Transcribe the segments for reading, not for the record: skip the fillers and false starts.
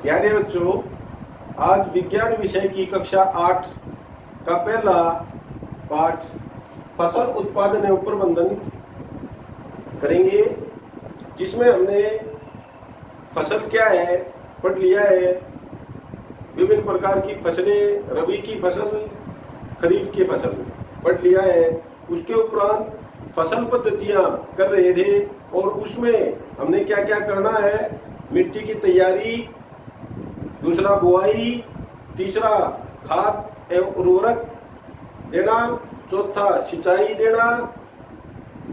प्यारे बच्चों, आज विज्ञान विषय की कक्षा 8 का पहला पाठ फसल उत्पादन एवं प्रबंधन करेंगे, जिसमें हमने फसल क्या है पढ़ लिया है। विभिन्न प्रकार की फसलें, रबी की फसल, खरीफ की फसल पढ़ लिया है। उसके उपरांत फसल पद्धतियां कर रहे थे और उसमें हमने क्या क्या करना है, मिट्टी की तैयारी, दूसरा बुआई, तीसरा खाद एवं उर्वरक देना, चौथा सिंचाई देना,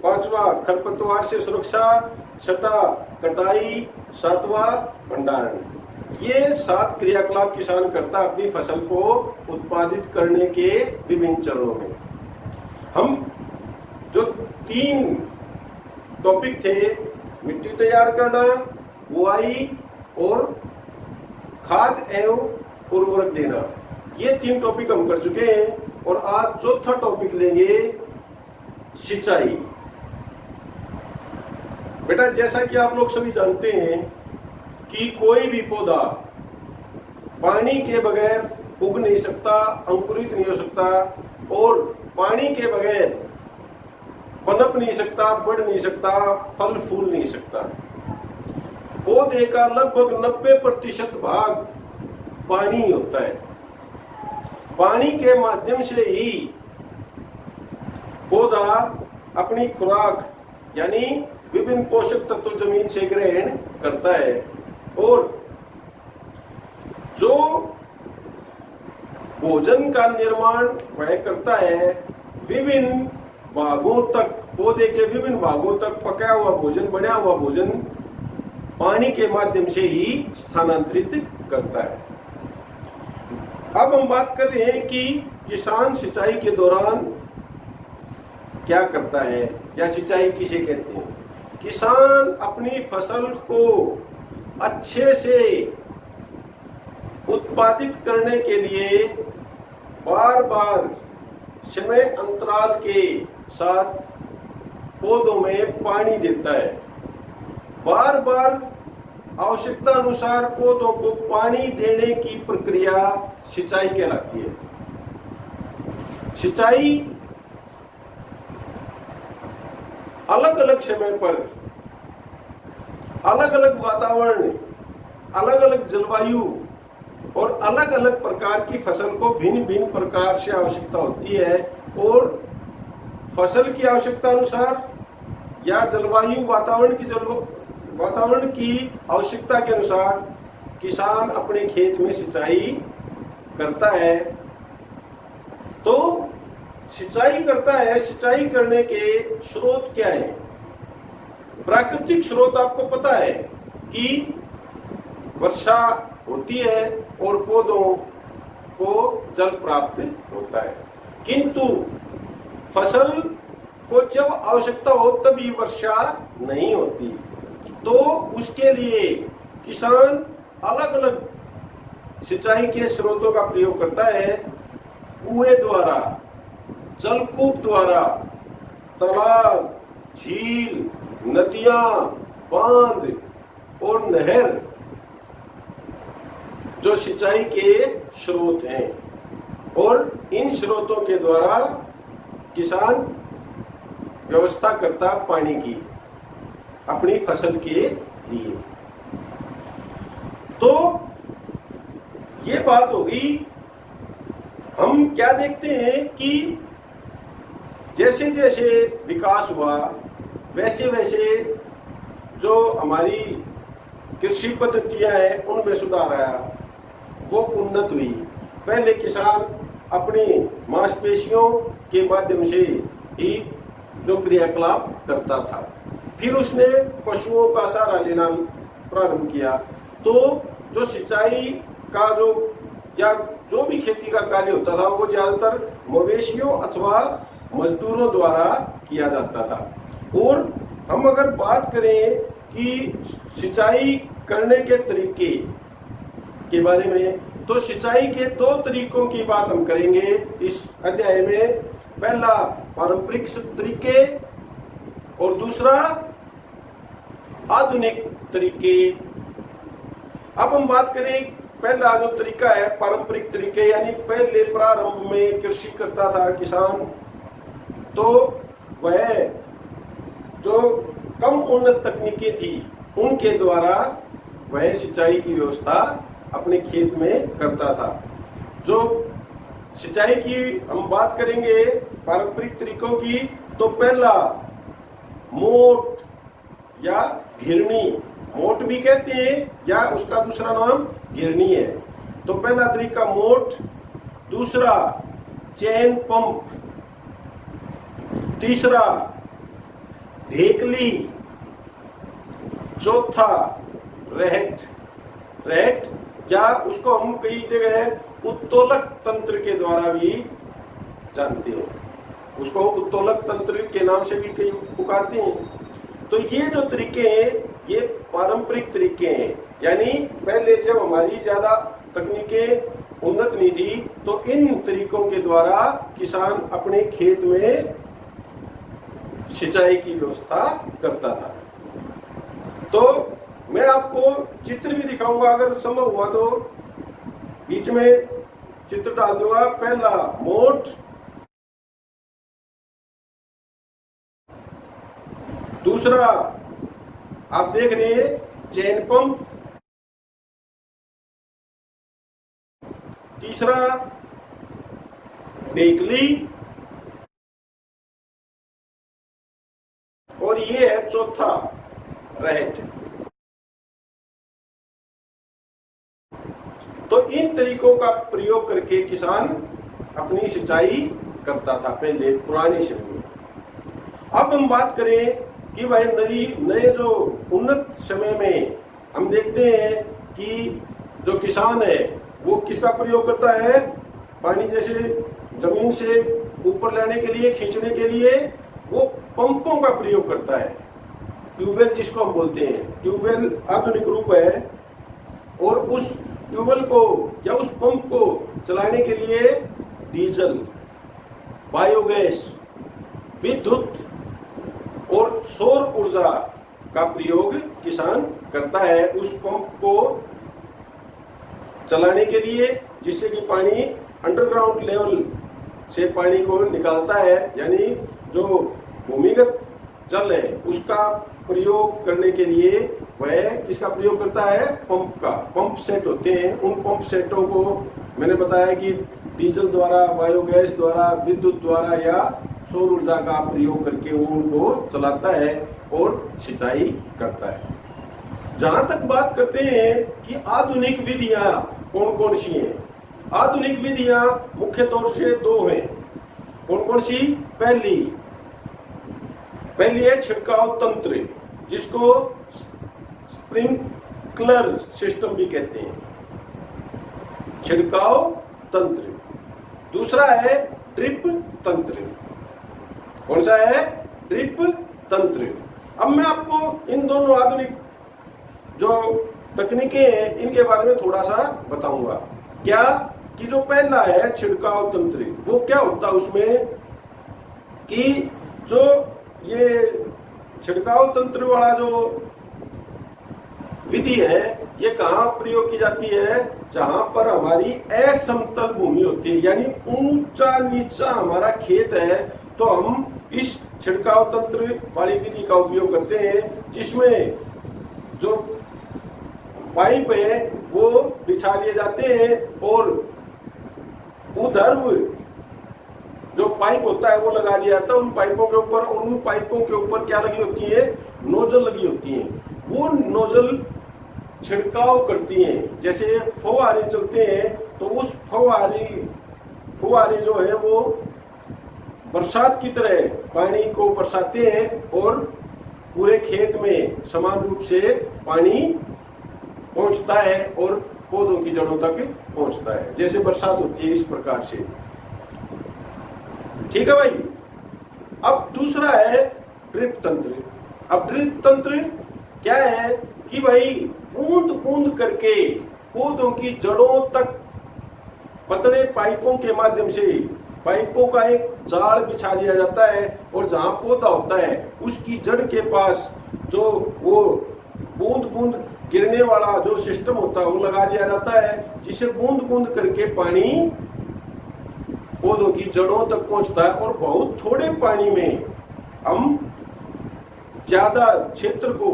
पांचवा खरपतवार से सुरक्षा, छठा कटाई, सातवां भंडारण। ये 7 क्रियाकलाप किसान करता अपनी फसल को उत्पादित करने के विभिन्न चरणों में। हम जो 3 टॉपिक थे, मिट्टी तैयार करना, बुआई और खाद एवं उर्वरक देना, ये 3 टॉपिक हम कर चुके हैं और आज चौथा टॉपिक लेंगे, सिंचाई। बेटा, जैसा कि आप लोग सभी जानते हैं कि कोई भी पौधा पानी के बगैर उग नहीं सकता, अंकुरित नहीं हो सकता और पानी के बगैर पनप नहीं सकता, बढ़ नहीं सकता, फल फूल नहीं सकता। पौधे का लगभग 90% भाग पानी होता है। पानी के माध्यम से ही पौधा अपनी खुराक यानी विभिन्न पोषक तत्व जमीन से ग्रहण करता है और जो भोजन का निर्माण वह करता है। विभिन्न भागों तक, पौधे के विभिन्न भागों तक पकाया हुआ भोजन, बना हुआ भोजन पानी के माध्यम से ही स्थानांतरित करता है। अब हम बात कर रहे हैं कि किसान सिंचाई के दौरान क्या करता है या सिंचाई किसे कहते हैं। किसान अपनी फसल को अच्छे से उत्पादित करने के लिए बार बार समय अंतराल के साथ पौधों में पानी देता है। बार बार आवश्यकता अनुसार पौधों को पानी देने की प्रक्रिया सिंचाई कहलाती है। सिंचाई अलग अलग समय पर, अलग अलग वातावरण, अलग अलग जलवायु और अलग अलग प्रकार की फसल को भिन्न भिन्न प्रकार से आवश्यकता होती है और फसल की आवश्यकता अनुसार या जलवायु वातावरण की आवश्यकता के अनुसार किसान अपने खेत में सिंचाई करता है। तो सिंचाई करता है, सिंचाई करने के स्रोत क्या है। प्राकृतिक स्रोत आपको पता है कि वर्षा होती है और पौधों को जल प्राप्त होता है, किंतु फसल को जब आवश्यकता हो तभी वर्षा नहीं होती। तो उसके लिए किसान अलग अलग सिंचाई के स्रोतों का प्रयोग करता है। कुएं द्वारा, जलकूप द्वारा, तालाब, झील, नदियां, बांध और नहर जो सिंचाई के स्रोत हैं और इन स्रोतों के द्वारा किसान व्यवस्था करता पानी की अपनी फसल के लिए। तो ये बात होगी। हम क्या देखते हैं कि जैसे जैसे विकास हुआ वैसे वैसे जो हमारी कृषि पद्धतियां हैं उनमें सुधार आया, वो उन्नत हुई। पहले किसान अपनी मांसपेशियों के माध्यम से ही जो क्रियाकलाप करता था, फिर उसने पशुओं का सहारा लेना प्रारंभ किया। तो जो सिंचाई का जो भी खेती का कार्य होता था वो ज्यादातर मवेशियों अथवा मजदूरों द्वारा किया जाता था। और हम अगर बात करें कि सिंचाई करने के तरीके के बारे में, तो सिंचाई के 2 तरीकों की बात हम करेंगे इस अध्याय में। पहला पारंपरिक तरीके और दूसरा आधुनिक तरीके। अब हम बात करें पहला जो तरीका है पारंपरिक तरीके, यानी पहले प्रारंभ में कृषि करता था किसान, तो वह जो कम उन्नत तकनीकें थी उनके द्वारा वह सिंचाई की व्यवस्था अपने खेत में करता था। जो सिंचाई की हम बात करेंगे पारंपरिक तरीकों की, तो पहला मोट या घिरनी, मोट भी कहते हैं या उसका दूसरा नाम घिरनी है। तो पहला तरीका मोट, दूसरा चैन पंप, तीसरा ढेकली, चौथा रहट। रहट या उसको हम कई जगह उत्तोलक तंत्र के द्वारा भी जानते हैं, उसको उत्तोलक तंत्र के नाम से भी कई पुकारते हैं। तो ये जो तरीके हैं ये पारंपरिक तरीके हैं, यानी पहले जब हमारी ज्यादा तकनीकें उन्नत नहीं थी तो इन तरीकों के द्वारा किसान अपने खेत में सिंचाई की व्यवस्था करता था। तो मैं आपको चित्र भी दिखाऊंगा, अगर संभव हुआ तो बीच में चित्र डाल दूंगा। पहला मोट, दूसरा आप देख रहे हैं चैन पंप, तीसरा ढेकली, और ये है चौथा रहट। तो इन तरीकों का प्रयोग करके किसान अपनी सिंचाई करता था पहले पुराने समय में। अब हम बात करें कि भाई नए जो उन्नत समय में हम देखते हैं कि जो किसान है वो किसका प्रयोग करता है, पानी जैसे जमीन से ऊपर लाने के लिए, खींचने के लिए वो पंपों का प्रयोग करता है। ट्यूबवेल जिसको हम बोलते हैं, ट्यूबवेल आधुनिक रूप है, और उस ट्यूबवेल को या उस पंप को चलाने के लिए डीजल, बायोगैस, विद्युत और सौर ऊर्जा का प्रयोग किसान करता है उस पंप को चलाने के लिए, जिससे कि पानी अंडरग्राउंड लेवल से पानी को निकालता है, यानी जो भूमिगत जल है उसका प्रयोग करने के लिए वह किसका प्रयोग करता है, पंप का। पंप सेट होते हैं, उन पंप सेटों को मैंने बताया कि डीजल द्वारा, बायोगैस द्वारा, विद्युत द्वारा या सौर ऊर्जा का प्रयोग करके वो उनको चलाता है और सिंचाई करता है। जहां तक बात करते हैं कि आधुनिक विधियां कौन कौन सी हैं, आधुनिक विधियां मुख्य तौर से दो हैं। कौन कौन सी? पहली है छिड़काव तंत्र, जिसको स्प्रिंकलर सिस्टम भी कहते हैं, छिड़काव तंत्र। दूसरा है ड्रिप तंत्र। कौन सा है? ड्रिप तंत्र। अब मैं आपको इन दोनों आधुनिक जो तकनीकें हैं इनके बारे में थोड़ा सा बताऊंगा। क्या कि जो पहला है छिड़काव तंत्र, वो क्या होता है उसमें कि जो ये छिड़काव तंत्र वाला जो विधि है ये कहाँ प्रयोग की जाती है? जहां पर हमारी असमतल भूमि होती है, यानी ऊंचा नीचा हमारा खेत है, तो हम इस छिड़काव तंत्र वाली विधि का उपयोग करते हैं, जिसमें जो पाइप है वो बिछा लिए जाते हैं और ऊर्ध्व जो पाइप होता है वो लगा दिया जाता है उन पाइपों के ऊपर। उन पाइपों के ऊपर क्या लगी होती है? नोजल लगी होती है। वो नोजल छिड़काव करती हैं। जैसे फव्वारे चलते हैं तो उस फव्वारे जो है वो बरसात की तरह पानी को बरसाते हैं और पूरे खेत में समान रूप से पानी पहुंचता है और पौधों की जड़ों तक पहुंचता है, जैसे बरसात होती है इस प्रकार से। ठीक है भाई। अब दूसरा है ड्रिप तंत्र। अब ड्रिप तंत्र क्या है कि भाई बूंद बूंद करके पौधों की जड़ों तक पतले पाइपों के माध्यम से पाइपों का एक जाल बिछा दिया जाता है और जहां पौधा होता है उसकी जड़ के पास जो वो बूंद बूंद गिरने वाला जो सिस्टम होता है वो लगा दिया जाता है, जिससे बूंद बूंद करके पानी पौधों की जड़ों तक पहुंचता है और बहुत थोड़े पानी में हम ज्यादा क्षेत्र को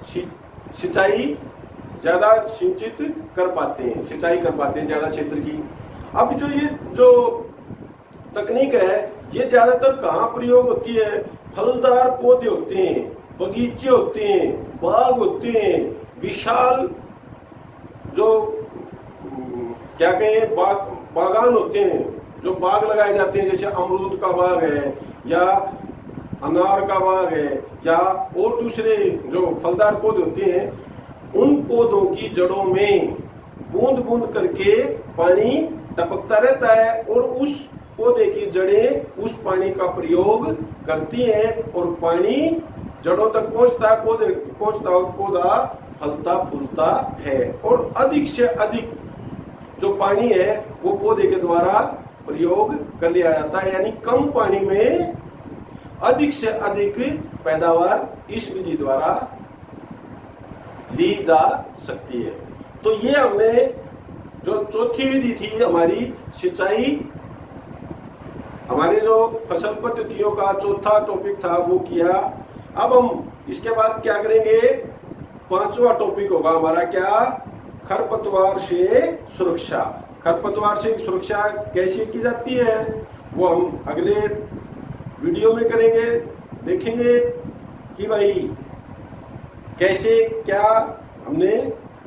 सिंचाई ज्यादा सिंचित कर पाते हैं, सिंचाई कर पाते हैं ज्यादा क्षेत्र की। अब ये जो तकनीक है ये ज्यादातर कहाँ प्रयोग होती है? फलदार पौधे होते हैं, बगीचे होते हैं, बाग होते हैं, विशाल जो क्या कहें बागान होते हैं, जो बाग लगाए जाते हैं, जैसे अमरूद का बाग है या अनार का बाग है या और दूसरे जो फलदार पौधे होते हैं, उन पौधों की जड़ों में बूंद बूंद करके पानी टपकता रहता है और उस पौधे की जड़ें उस पानी का प्रयोग करती हैं और पानी जड़ों तक पहुंचता है, पौधे पहुंचता है, पौधा फलता फूलता है और अधिक से अधिक जो पानी है वो पौधे के द्वारा प्रयोग कर लिया जाता है। यानी कम पानी में अधिक से अधिक पैदावार इस विधि द्वारा ली जा सकती है। तो ये हमने जो चौथी विधि थी हमारी सिंचाई, हमारे जो फसल पद्धतियों का चौथा टॉपिक था वो किया। अब हम इसके बाद क्या करेंगे? पांचवा टॉपिक होगा हमारा क्या? खरपतवार से सुरक्षा। खरपतवार से सुरक्षा कैसे की जाती है वो हम अगले वीडियो में करेंगे, देखेंगे कि भाई कैसे क्या हमने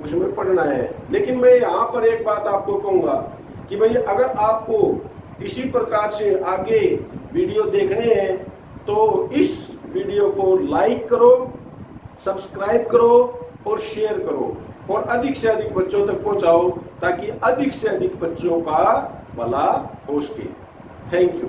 उसमें पढ़ना है। लेकिन मैं यहाँ पर एक बात आपको कहूंगा कि भाई अगर आपको इसी प्रकार से आगे वीडियो देखने हैं तो इस वीडियो को लाइक करो, सब्सक्राइब करो और शेयर करो और अधिक से अधिक बच्चों तक पहुंचाओ ताकि अधिक से अधिक बच्चों का भला हो सके। Thank you.